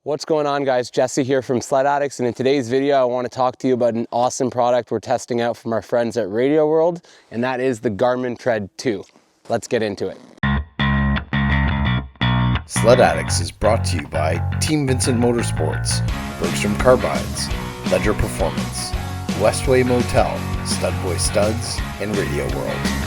What's going on, guys? Jesse here from Sledaddicz, and in today's video I want to talk to you about an awesome product we're testing out from our friends at Radioworld, and that is the Garmin Tread 2. Let's get into it. Sledaddicz is brought to you by Team Vincent Motorsports, Bergstrom Carbines, Ledger Performance, Westway Motel, Studboy Studs, and Radioworld.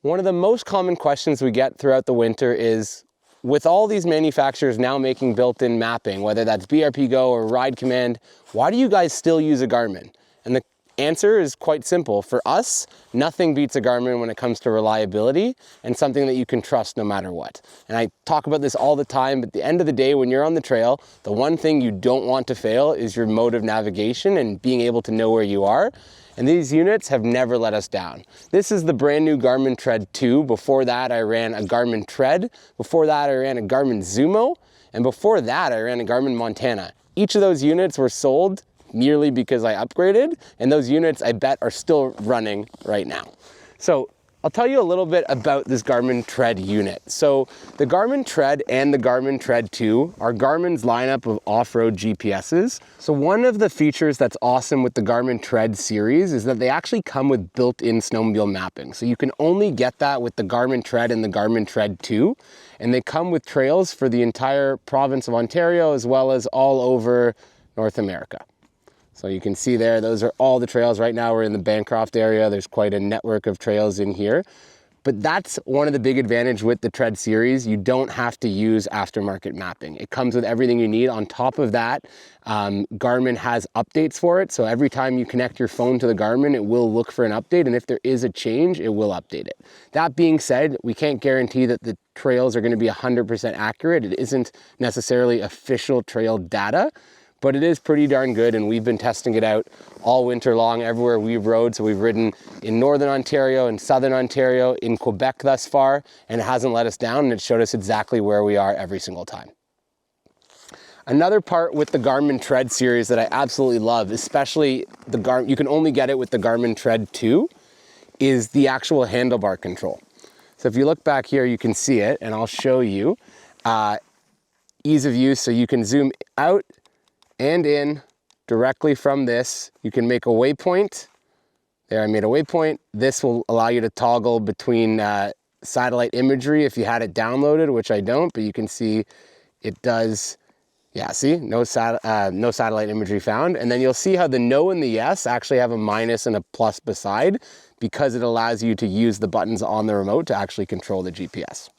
One of the most common questions we get throughout the winter is, with all these manufacturers now making built-in mapping, whether that's BRP Go or Ride Command, why do you guys still use a Garmin? And the answer is quite simple. For us, nothing beats a Garmin when it comes to reliability and something that you can trust no matter what. And I talk about this all the time, but at the end of the day, when you're on the trail, the one thing you don't want to fail is your mode of navigation and being able to know where you are. And these units have never let us down. This is the brand new Garmin Tread 2. Before that, I ran a Garmin Tread. Before that, I ran a Garmin Zumo. And before that, I ran a Garmin Montana. Each of those units were sold merely because I upgraded, and those units, I bet, are still running right now. So I'll tell you a little bit about this Garmin Tread unit. So the Garmin Tread and the Garmin Tread 2 are Garmin's lineup of off-road GPSs. So one of the features that's awesome with the Garmin Tread series is that they actually come with built-in snowmobile mapping. So you can only get that with the Garmin Tread and the Garmin Tread 2. And they come with trails for the entire province of Ontario as well as all over North America. So you can see there, those are all the trails. Right now we're in the Bancroft area. There's quite a network of trails in here. But that's one of the big advantages with the Tread series. You don't have to use aftermarket mapping. It comes with everything you need. On top of that, Garmin has updates for it. So every time you connect your phone to the Garmin, it will look for an update. And if there is a change, it will update it. That being said, we can't guarantee that the trails are going to be 100% accurate. It isn't necessarily official trail data, but it is pretty darn good, and we've been testing it out all winter long everywhere we've rode. So we've ridden in Northern Ontario and Southern Ontario, in Quebec thus far, and it hasn't let us down, and it showed us exactly where we are every single time. Another part with the Garmin Tread series that I absolutely love, especially you can only get it with the Garmin Tread 2, is the actual handlebar control. So if you look back here, you can see it, and I'll show you ease of use. So you can zoom out and in directly from this. You can make a waypoint. There, I made a waypoint. This will allow you to toggle between satellite imagery if you had it downloaded, which I don't, but you can see it does. Yeah, see, no satellite imagery found. And then you'll see how the no and the yes actually have a minus and a plus beside, because it allows you to use the buttons on the remote to actually control the GPS.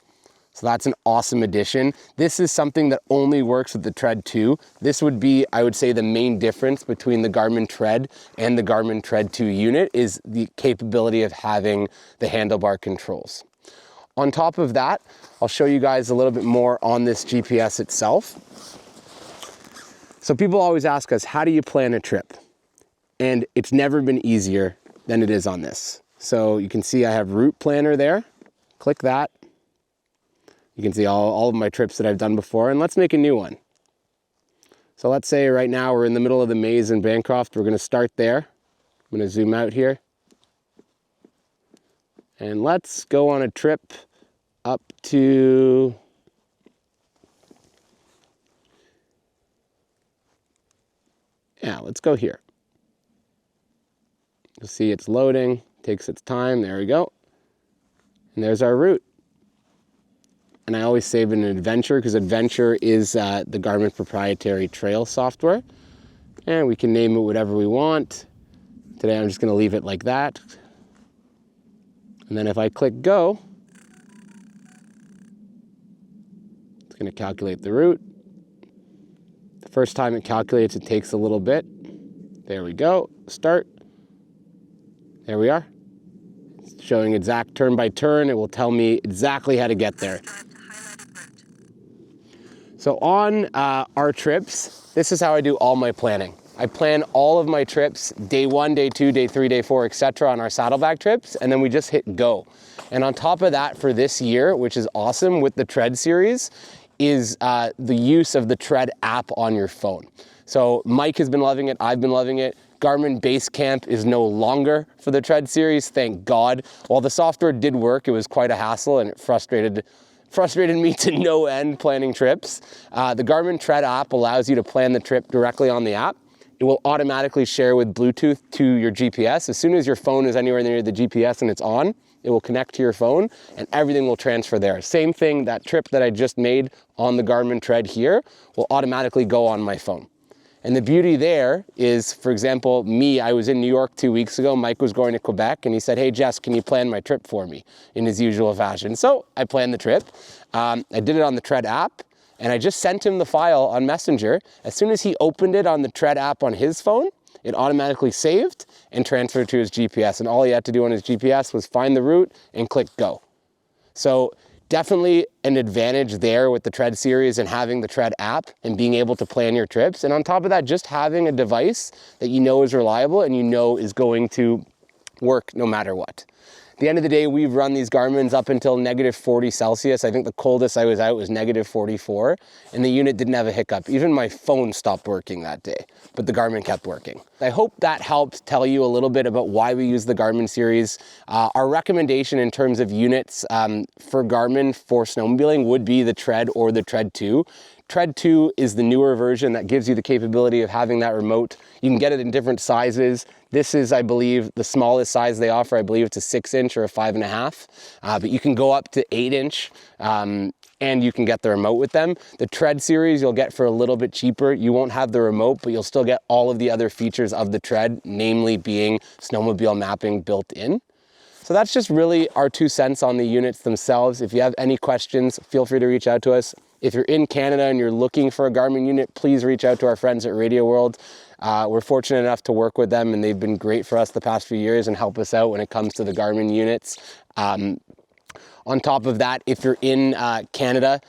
So that's an awesome addition. This is something that only works with the Tread 2. This would be, I would say, the main difference between the Garmin Tread and the Garmin Tread 2 unit is the capability of having the handlebar controls. On top of that, I'll show you guys a little bit more on this GPS itself. So people always ask us, how do you plan a trip? And it's never been easier than it is on this. So you can see I have Route Planner there. Click that. You can see all of my trips that I've done before, and let's make a new one. So let's say right now we're in the middle of the maze in Bancroft. We're going to start there. I'm going to zoom out here. And let's go on a trip up to let's go here. You'll see it's loading, takes its time. There we go. And there's our route. And I always save it in Adventure, because Adventure is the Garmin proprietary trail software. And we can name it whatever we want. Today I'm just going to leave it like that. And then if I click go, it's going to calculate the route. The first time it calculates, it takes a little bit. There we go. Start. There we are. It's showing exact turn by turn. It will tell me exactly how to get there. So on our trips, this is how I do all my planning. I plan all of my trips, day 1, day 2, day 3, day 4, etc. on our saddleback trips, and then we just hit go. And on top of that, for this year, which is awesome with the Tread series, is the use of the Tread app on your phone. So Mike has been loving it, I've been loving it. Garmin Basecamp is no longer for the Tread series, thank God. While the software did work, it was quite a hassle and it frustrated me to no end planning trips. The Garmin Tread app allows you to plan the trip directly on the app. It will automatically share with Bluetooth to your GPS. As soon as your phone is anywhere near the GPS and it's on, it will connect to your phone and everything will transfer there. Same thing, that trip that I just made on the Garmin Tread here will automatically go on my phone. And the beauty there is, for example, me, I was in New York 2 weeks ago. Mike was going to Quebec and he said, hey Jess, can you plan my trip for me, in his usual fashion. So I planned the trip. I did it on the Tread app and I just sent him the file on Messenger. As soon as he opened it on the Tread app on his phone, it automatically saved and transferred to his GPS. And all he had to do on his GPS was find the route and click go. So definitely an advantage there with the Tread series and having the Tread app and being able to plan your trips. And on top of that, just having a device that you know is reliable and you know is going to work no matter what. At the end of the day, we've run these Garmins up until -40 Celsius. I think the coldest I was out was -44, and the unit didn't have a hiccup. Even my phone stopped working that day, but the Garmin kept working. I hope that helped tell you a little bit about why we use the Garmin series. Our recommendation in terms of units for Garmin for snowmobiling would be the Tread or the Tread 2. Tread 2 is the newer version that gives you the capability of having that remote. You can get it in different sizes. This is, I believe, the smallest size they offer. I believe it's a 6-inch or a 5.5, but you can go up to 8-inch and you can get the remote with them. The Tread series you'll get for a little bit cheaper. You won't have the remote, but you'll still get all of the other features of the Tread, namely being snowmobile mapping built in. So that's just really our 2 cents on the units themselves. If you have any questions, feel free to reach out to us. If you're in Canada and you're looking for a Garmin unit, please reach out to our friends at Radioworld. We're fortunate enough to work with them and they've been great for us the past few years and help us out when it comes to the Garmin units. On top of that, if you're in Canada,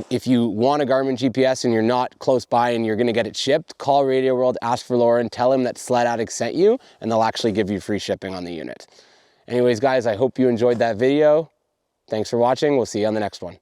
if you want a Garmin GPS and you're not close by and you're gonna get it shipped, call Radioworld, ask for Lawren, tell him that Sledaddicz sent you and they'll actually give you free shipping on the unit. Anyways, guys, I hope you enjoyed that video. Thanks for watching. We'll see you on the next one.